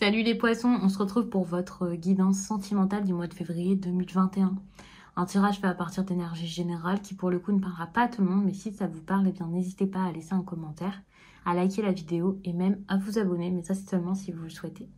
Salut les poissons, on se retrouve pour votre guidance sentimentale du mois de février 2021. Un tirage fait à partir d'énergie générale qui pour le coup ne parlera pas à tout le monde, mais si ça vous parle, eh bien n'hésitez pas à laisser un commentaire, à liker la vidéo et même à vous abonner, mais ça c'est seulement si vous le souhaitez.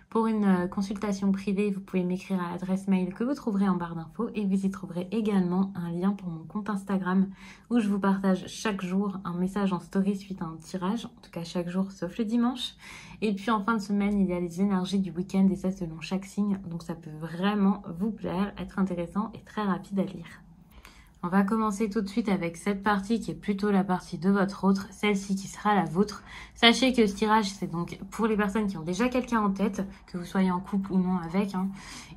Pour une consultation privée, vous pouvez m'écrire à l'adresse mail que vous trouverez en barre d'infos et vous y trouverez également un lien pour mon compte Instagram où je vous partage chaque jour un message en story suite à un tirage, en tout cas chaque jour sauf le dimanche. Et puis en fin de semaine, il y a les énergies du week-end et ça selon chaque signe, donc ça peut vraiment vous plaire, être intéressant et très rapide à lire. On va commencer tout de suite avec cette partie qui est plutôt la partie de votre autre, celle-ci qui sera la vôtre. Sachez que ce tirage, c'est donc pour les personnes qui ont déjà quelqu'un en tête, que vous soyez en couple ou non avec,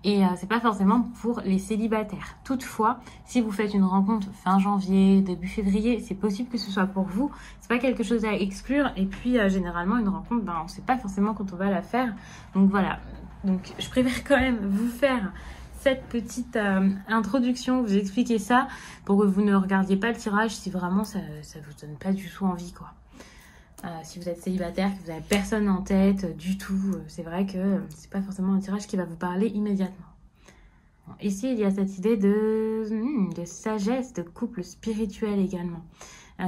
et c'est pas forcément pour les célibataires. Toutefois, si vous faites une rencontre fin janvier, début février, c'est possible que ce soit pour vous. C'est pas quelque chose à exclure. Et puis généralement, une rencontre, on sait pas forcément quand on va la faire. Donc voilà. Donc je préfère quand même vous faire cette petite introduction, vous expliquer ça pour que vous ne regardiez pas le tirage si vraiment ça vous donne pas du tout envie quoi. Si vous êtes célibataire, que vous n'avez personne en tête du tout, c'est vrai que c'est pas forcément un tirage qui va vous parler immédiatement. Bon, ici il y a cette idée de sagesse, de couple spirituel également.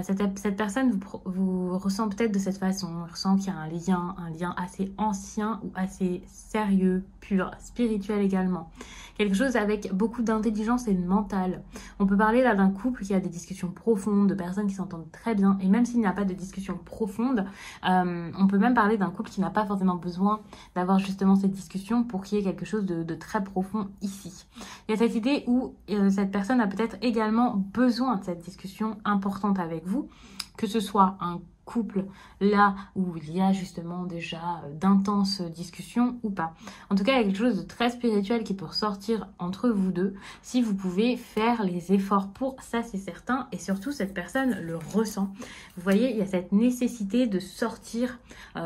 Cette personne vous ressent peut-être de cette façon, on ressent qu'il y a un lien assez ancien ou assez sérieux, pur, spirituel également. Quelque chose avec beaucoup d'intelligence et de mental. On peut parler là d'un couple qui a des discussions profondes, de personnes qui s'entendent très bien. Et même s'il n'y a pas de discussion profonde, on peut même parler d'un couple qui n'a pas forcément besoin d'avoir justement cette discussion pour qu'il y ait quelque chose de très profond ici. Il y a cette idée où cette personne a peut-être également besoin de cette discussion importante avec vous, que ce soit un couple là où il y a justement déjà d'intenses discussions ou pas. En tout cas, il y a quelque chose de très spirituel qui peut ressortir entre vous deux si vous pouvez faire les efforts pour, ça c'est certain, et surtout cette personne le ressent. Vous voyez, il y a cette nécessité de sortir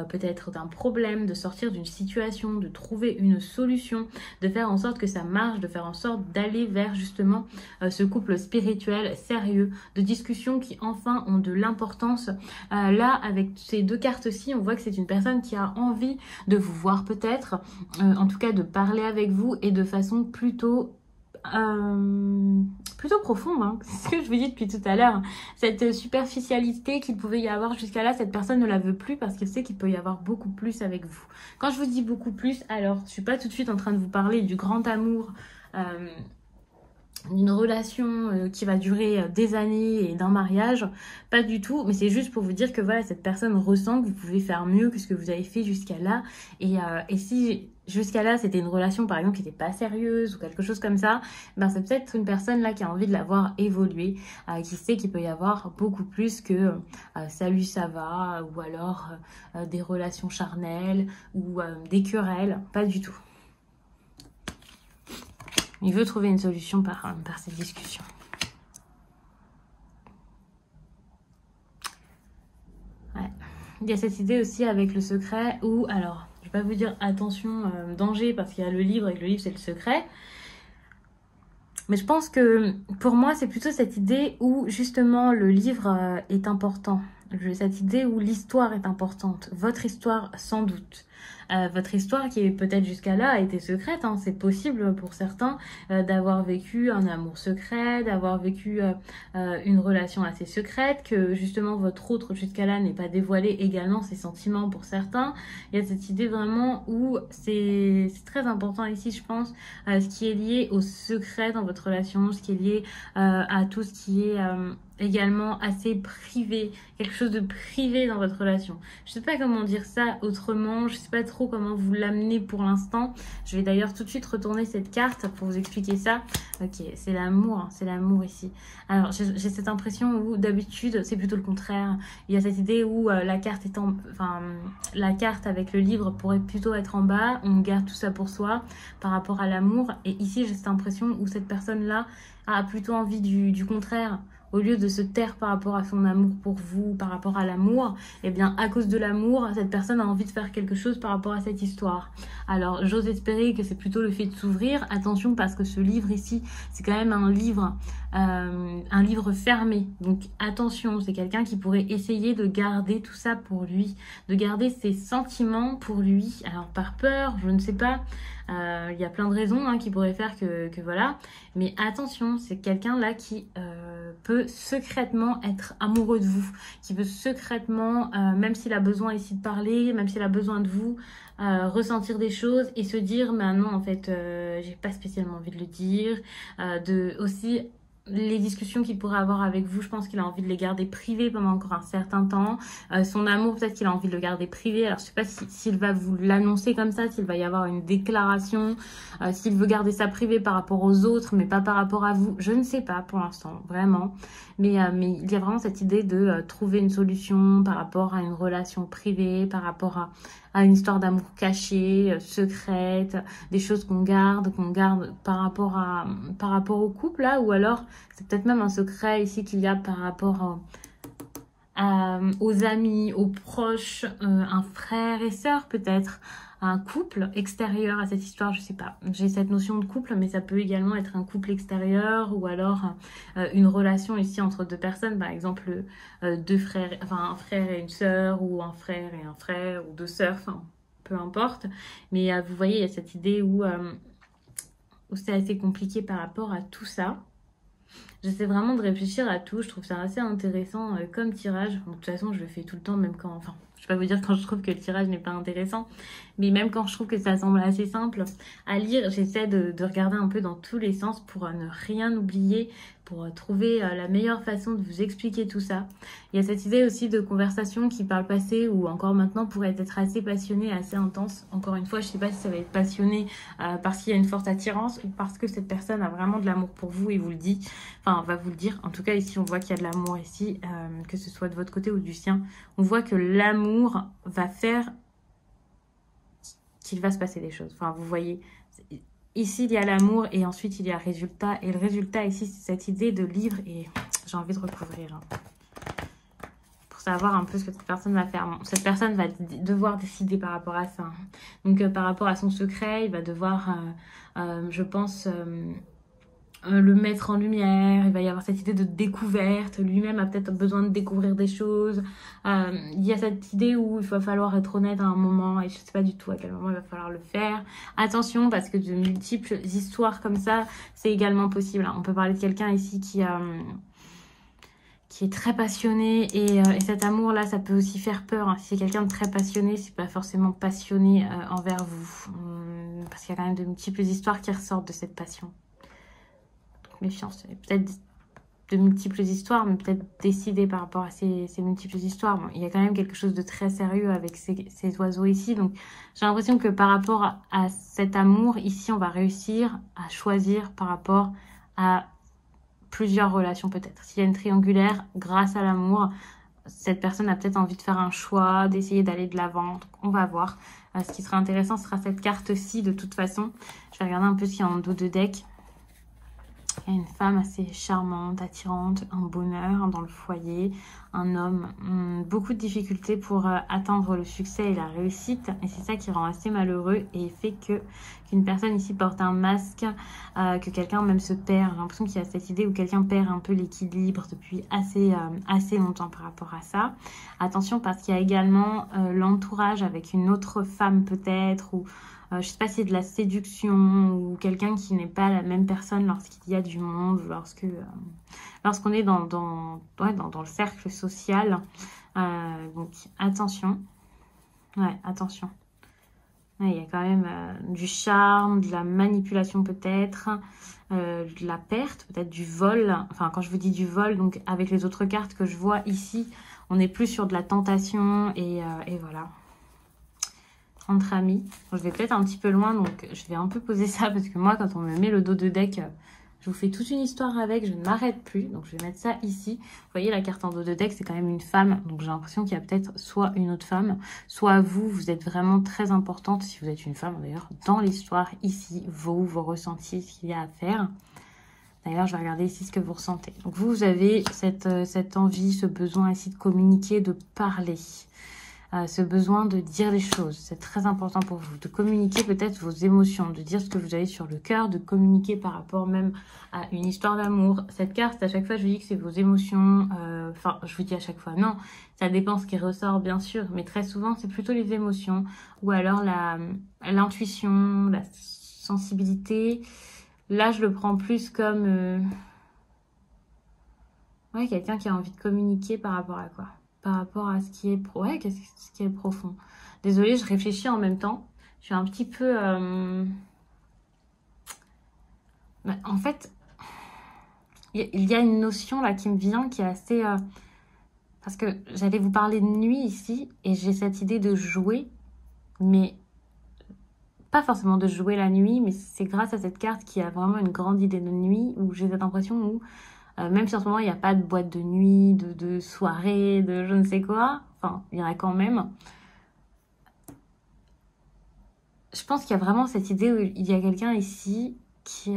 peut-être d'un problème, de sortir d'une situation, de trouver une solution, de faire en sorte que ça marche, de faire en sorte d'aller vers justement ce couple spirituel sérieux, de discussions qui enfin ont de l'importance. Là, avec ces deux cartes-ci, on voit que c'est une personne qui a envie de vous voir peut-être, en tout cas de parler avec vous et de façon plutôt profonde, c'est ce que je vous dis depuis tout à l'heure. Cette superficialité qu'il pouvait y avoir jusqu'à là, cette personne ne la veut plus parce qu'elle sait qu'il peut y avoir beaucoup plus avec vous. Quand je vous dis beaucoup plus, alors je suis pas tout de suite en train de vous parler du grand amour, d'une relation qui va durer des années et d'un mariage, pas du tout, mais c'est juste pour vous dire que voilà, cette personne ressent que vous pouvez faire mieux que ce que vous avez fait jusqu'à là, et si jusqu'à là c'était une relation par exemple qui n'était pas sérieuse ou quelque chose comme ça, ben c'est peut-être une personne là qui a envie de la voir évoluer, qui sait qu'il peut y avoir beaucoup plus que salut ça va, ou alors des relations charnelles ou des querelles, pas du tout. Il veut trouver une solution par cette discussion. Ouais. Il y a cette idée aussi avec le secret où, alors, je vais pas vous dire attention, danger, parce qu'il y a le livre et que le livre c'est le secret. Mais je pense que pour moi, c'est plutôt cette idée où justement le livre est important. Cette idée où l'histoire est importante. Votre histoire sans doute. Votre histoire qui est peut-être jusqu'à là a été secrète, c'est possible pour certains d'avoir vécu un amour secret, d'avoir vécu une relation assez secrète, que justement votre autre jusqu'à là n'ait pas dévoilé également ses sentiments pour certains. Il y a cette idée vraiment où c'est très important ici, je pense, ce qui est lié au secret dans votre relation, ce qui est lié à tout ce qui est également assez privé, quelque chose de privé dans votre relation. Je sais pas comment dire ça autrement, je sais pas trop comment vous l'amener pour l'instant. Je vais d'ailleurs tout de suite retourner cette carte pour vous expliquer ça. Ok, c'est l'amour, c'est l'amour ici. Alors j'ai cette impression où d'habitude c'est plutôt le contraire. Il y a cette idée où la carte la carte avec le livre pourrait plutôt être en bas, on garde tout ça pour soi par rapport à l'amour. Et ici j'ai cette impression où cette personne là a plutôt envie du contraire. au lieu de se taire par rapport à son amour pour vous, par rapport à l'amour, eh bien, à cause de l'amour, cette personne a envie de faire quelque chose par rapport à cette histoire. Alors, j'ose espérer que c'est plutôt le fait de s'ouvrir. Attention, parce que ce livre ici, c'est quand même un livre fermé. Donc, attention, c'est quelqu'un qui pourrait essayer de garder tout ça pour lui, de garder ses sentiments pour lui. Alors, par peur, je ne sais pas. Il y a plein de raisons qui pourraient faire que voilà. Mais attention, c'est quelqu'un là qui peut secrètement être amoureux de vous, qui peut secrètement, même s'il a besoin ici de parler, même s'il a besoin de vous, ressentir des choses et se dire, mais non, en fait, j'ai pas spécialement envie de le dire. Aussi, les discussions qu'il pourrait avoir avec vous, je pense qu'il a envie de les garder privées pendant encore un certain temps. Son amour, peut-être qu'il a envie de le garder privé. Alors, je sais pas s'il va vous l'annoncer comme ça, s'il va y avoir une déclaration, s'il veut garder ça privé par rapport aux autres, mais pas par rapport à vous. Je ne sais pas pour l'instant, vraiment. Mais il y a vraiment cette idée de trouver une solution par rapport à une relation privée, par rapport à une histoire d'amour cachée, secrète, des choses qu'on garde par rapport au couple là, ou alors c'est peut-être même un secret ici qu'il y a par rapport aux amis, aux proches, un frère et sœur peut-être, un couple extérieur à cette histoire, je sais pas. J'ai cette notion de couple, mais ça peut également être un couple extérieur ou alors une relation ici entre deux personnes, par exemple deux frères, enfin un frère et une sœur ou un frère et un frère ou deux sœurs, enfin peu importe. Mais vous voyez, il y a cette idée où c'est assez compliqué par rapport à tout ça. J'essaie vraiment de réfléchir à tout. Je trouve ça assez intéressant comme tirage. Bon, de toute façon, je le fais tout le temps, même quand... Enfin, je vais pas vous dire quand je trouve que le tirage n'est pas intéressant. Mais même quand je trouve que ça semble assez simple à lire, j'essaie de regarder un peu dans tous les sens pour ne rien oublier, pour trouver la meilleure façon de vous expliquer tout ça. Il y a cette idée aussi de conversation qui, par le passé ou encore maintenant, pourrait être assez passionnée, assez intense. Encore une fois, je sais pas si ça va être passionné parce qu'il y a une forte attirance ou parce que cette personne a vraiment de l'amour pour vous et vous le dit. Enfin, va vous le dire. En tout cas, ici, on voit qu'il y a de l'amour ici, que ce soit de votre côté ou du sien. On voit que l'amour va faire qu'il va se passer des choses. Enfin, vous voyez, ici, il y a l'amour et ensuite, il y a le résultat. Et le résultat, ici, c'est cette idée de livre et j'ai envie de recouvrir. Pour savoir un peu ce que cette personne va faire. Bon, cette personne va devoir décider par rapport à ça. Donc, par rapport à son secret, il va devoir, je pense... le mettre en lumière, il va y avoir cette idée de découverte, lui-même a peut-être besoin de découvrir des choses, il y a cette idée où il va falloir être honnête à un moment et je sais pas du tout à quel moment il va falloir le faire. Attention parce que de multiples histoires comme ça, c'est également possible. On peut parler de quelqu'un ici qui est très passionné et cet amour-là, ça peut aussi faire peur. Si c'est quelqu'un de très passionné, c'est pas forcément passionné envers vous. Parce qu'il y a quand même de multiples histoires qui ressortent de cette passion. Méfiance, peut-être de multiples histoires, mais peut-être décider par rapport à ces multiples histoires. Bon, il y a quand même quelque chose de très sérieux avec ces oiseaux ici, donc j'ai l'impression que par rapport à cet amour, ici, on va réussir à choisir par rapport à plusieurs relations peut-être. S'il y a une triangulaire, grâce à l'amour, cette personne a peut-être envie de faire un choix, d'essayer d'aller de l'avant, donc on va voir. Ce qui sera intéressant, ce sera cette carte-ci de toute façon. Je vais regarder un peu ce qu'il y a en dos de deck. Il y a une femme assez charmante, attirante, un bonheur dans le foyer, un homme, beaucoup de difficultés pour atteindre le succès et la réussite. Et c'est ça qui rend assez malheureux et fait qu'une personne ici porte un masque, que quelqu'un même se perd. J'ai l'impression qu'il y a cette idée où quelqu'un perd un peu l'équilibre depuis assez longtemps par rapport à ça. Attention parce qu'il y a également l'entourage avec une autre femme peut-être ou... je ne sais pas si c'est de la séduction ou quelqu'un qui n'est pas la même personne lorsqu'il y a du monde, lorsqu'on est dans le cercle social. Donc attention. Ouais, attention. Ouais, il y a quand même du charme, de la manipulation peut-être, de la perte, peut-être du vol. Enfin, quand je vous dis du vol, donc avec les autres cartes que je vois ici, on est plus sur de la tentation et voilà. Entre amis. Bon, je vais peut-être un petit peu loin, donc je vais un peu poser ça parce que moi, quand on me met le dos de deck, je vous fais toute une histoire avec, je ne m'arrête plus. Donc, je vais mettre ça ici. Vous voyez, la carte en dos de deck, c'est quand même une femme. Donc, j'ai l'impression qu'il y a peut-être soit une autre femme, soit vous êtes vraiment très importante, si vous êtes une femme d'ailleurs, dans l'histoire ici, vos ressentis, ce qu'il y a à faire. D'ailleurs, je vais regarder ici ce que vous ressentez. Donc vous avez cette envie, ce besoin ici de communiquer, de parler. Ce besoin de dire les choses. C'est très important pour vous. De communiquer peut-être vos émotions, de dire ce que vous avez sur le cœur, de communiquer par rapport même à une histoire d'amour. Cette carte, à chaque fois, je vous dis que c'est vos émotions. Enfin, je vous dis à chaque fois, non. Ça dépend ce qui ressort, bien sûr. Mais très souvent, c'est plutôt les émotions. Ou alors l'intuition, la sensibilité. Là, je le prends plus comme... ouais, quelqu'un qui a envie de communiquer par rapport à quoi? Par rapport à ce qui est ouais, ce qui est profond. Désolée, je réfléchis en même temps. Je suis un petit peu... En fait, il y a une notion là qui me vient qui est assez... Parce que j'allais vous parler de nuit ici, et j'ai cette idée de jouer, mais pas forcément de jouer la nuit, mais c'est grâce à cette carte qui a vraiment une grande idée de nuit, où j'ai cette impression où... même si en ce moment, il n'y a pas de boîte de nuit, de soirée, de je ne sais quoi. Enfin, il y en a quand même. Je pense qu'il y a vraiment cette idée où il y a quelqu'un ici qui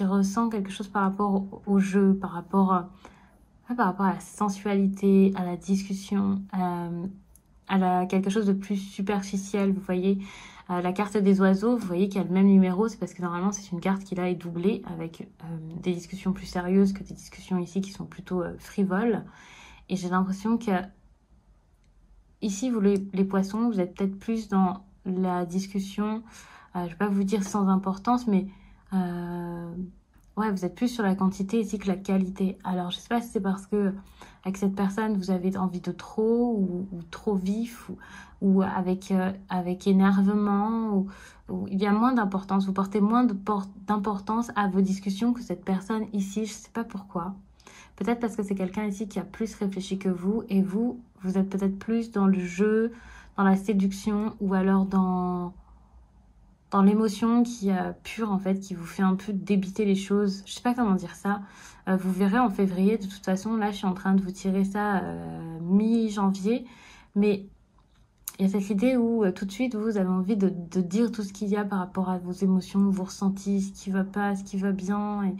ressent quelque chose par rapport au jeu, par rapport à la sensualité, à la discussion, à quelque chose de plus superficiel. Vous voyez, la carte des oiseaux, vous voyez qu'il y a le même numéro, c'est parce que normalement c'est une carte qui là est doublée avec des discussions plus sérieuses que des discussions ici qui sont plutôt frivoles. Et j'ai l'impression que ici, vous les poissons, vous êtes peut-être plus dans la discussion, je vais pas vous dire sans importance, mais ouais, vous êtes plus sur la quantité ici que la qualité. Alors, je sais pas si c'est parce que avec cette personne, vous avez envie de trop ou trop vif ou avec énervement ou il y a moins d'importance. Vous portez moins d'importance à vos discussions que cette personne ici. Je sais pas pourquoi. Peut-être parce que c'est quelqu'un ici qui a plus réfléchi que vous et vous êtes peut-être plus dans le jeu, dans la séduction ou alors dans l'émotion qui est pure en fait, qui vous fait un peu débiter les choses. Je sais pas comment dire ça. Vous verrez en février, de toute façon, là je suis en train de vous tirer ça mi-janvier, mais il y a cette idée où tout de suite vous avez envie de dire tout ce qu'il y a par rapport à vos émotions, vos ressentis, ce qui va pas, ce qui va bien.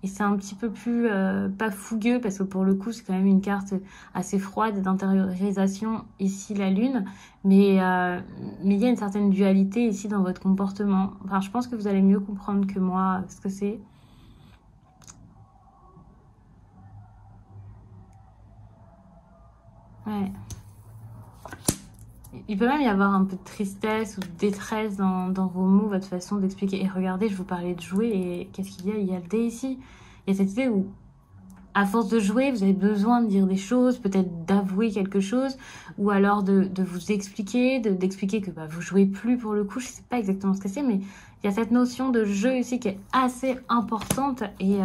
Et c'est un petit peu plus, pas fougueux, parce que pour le coup, c'est quand même une carte assez froide d'intériorisation, ici la lune. Mais il y a une certaine dualité ici dans votre comportement. Enfin, je pense que vous allez mieux comprendre que moi ce que c'est. Ouais. Il peut même y avoir un peu de tristesse ou de détresse dans vos mots, votre façon d'expliquer. Et regardez, je vous parlais de jouer et qu'est-ce qu'il y a? Il y a le dé ici. Il y a cette idée où, à force de jouer, vous avez besoin de dire des choses, peut-être d'avouer quelque chose, ou alors de vous expliquer, d'expliquer que vous jouez plus pour le coup. Je sais pas exactement ce que c'est, mais il y a cette notion de jeu ici qui est assez importante. Et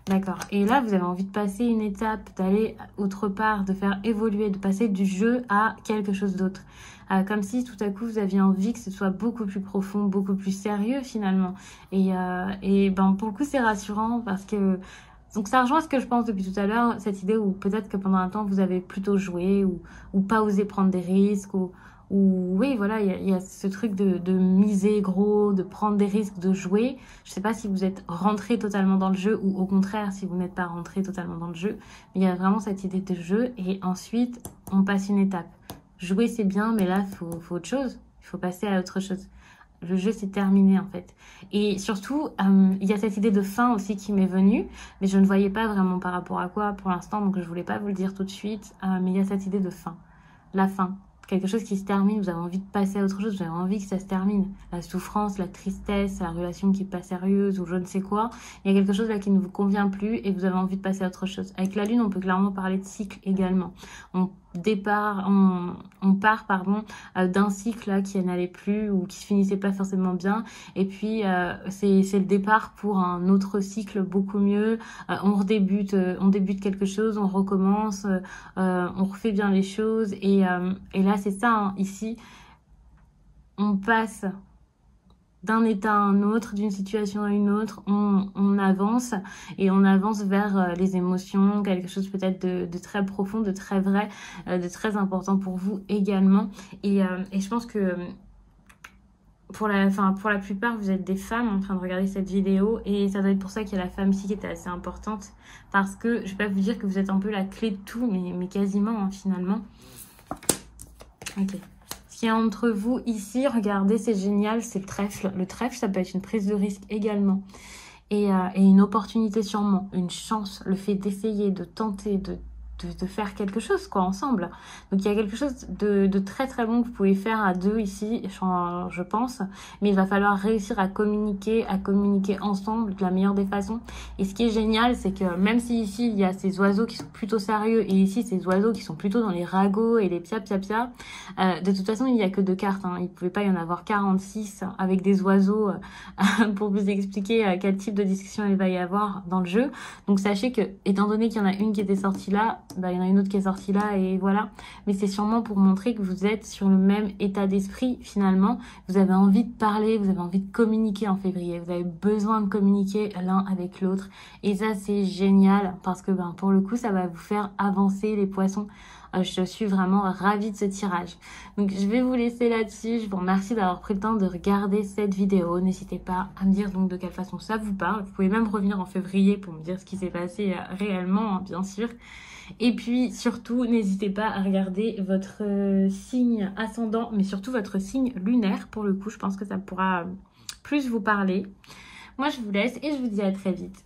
d'accord. Et là, vous avez envie de passer une étape, d'aller autre part, de faire évoluer, de passer du jeu à quelque chose d'autre. Comme si tout à coup vous aviez envie que ce soit beaucoup plus profond, beaucoup plus sérieux finalement. Et ben pour le coup c'est rassurant parce que donc ça rejoint ce que je pense depuis tout à l'heure, cette idée où peut-être que pendant un temps vous avez plutôt joué ou pas osé prendre des risques ou oui voilà il y a ce truc de miser gros, de prendre des risques, de jouer. Je sais pas si vous êtes rentré totalement dans le jeu ou au contraire si vous n'êtes pas rentré totalement dans le jeu, mais il y a vraiment cette idée de jeu et ensuite on passe une étape. Jouer c'est bien mais là faut autre chose, il faut passer à autre chose. Le jeu s'est terminé en fait. Et surtout, il y a cette idée de fin aussi qui m'est venue, mais je ne voyais pas vraiment par rapport à quoi pour l'instant, donc je voulais pas vous le dire tout de suite. Mais il y a cette idée de fin. La fin. Quelque chose qui se termine, vous avez envie de passer à autre chose, vous avez envie que ça se termine. La souffrance, la tristesse, la relation qui n'est pas sérieuse ou je ne sais quoi. Il y a quelque chose là qui ne vous convient plus et vous avez envie de passer à autre chose. Avec la lune, on peut clairement parler de cycle également. On part d'un cycle là qui n'allait plus ou qui se finissait pas forcément bien et puis c'est le départ pour un autre cycle beaucoup mieux. On débute quelque chose, on recommence, on refait bien les choses et là c'est ça hein, ici on passe d'un état à un autre, d'une situation à une autre, on avance et on avance vers les émotions, quelque chose peut-être de très profond, de très vrai, de très important pour vous également. Et je pense que pour la plupart, vous êtes des femmes en train de regarder cette vidéo et ça doit être pour ça qu'il y a la femme ici qui était assez importante. Parce que je vais pas vous dire que vous êtes un peu la clé de tout, mais quasiment hein, finalement. Ok. Ce qu'il y a entre vous ici, regardez, c'est génial, c'est le trèfle. Le trèfle, ça peut être une prise de risque également. Et une opportunité sûrement, une chance, le fait d'essayer, de tenter, de faire quelque chose quoi ensemble. Donc il y a quelque chose de très très bon que vous pouvez faire à deux ici, je pense, mais il va falloir réussir à communiquer ensemble de la meilleure des façons. Et ce qui est génial, c'est que même si ici il y a ces oiseaux qui sont plutôt sérieux et ici ces oiseaux qui sont plutôt dans les ragots et les pia pia pia, de toute façon il n'y a que 2 cartes, hein. Il ne pouvait pas y en avoir 46 avec des oiseaux pour vous expliquer quel type de discussion il va y avoir dans le jeu. Donc sachez que, étant donné qu'il y en a une qui était sortie là, bah, il y en a une autre qui est sortie là et voilà. Mais c'est sûrement pour montrer que vous êtes sur le même état d'esprit finalement. Vous avez envie de parler, vous avez envie de communiquer en février. Vous avez besoin de communiquer l'un avec l'autre. Et ça c'est génial parce que ben, pour le coup ça va vous faire avancer les poissons. Je suis vraiment ravie de ce tirage. Donc je vais vous laisser là-dessus. Je vous remercie d'avoir pris le temps de regarder cette vidéo. N'hésitez pas à me dire donc de quelle façon ça vous parle. Vous pouvez même revenir en février pour me dire ce qui s'est passé réellement, hein, bien sûr. Et puis surtout, n'hésitez pas à regarder votre signe ascendant, mais surtout votre signe lunaire. Pour le coup, je pense que ça pourra plus vous parler. Moi, je vous laisse et je vous dis à très vite.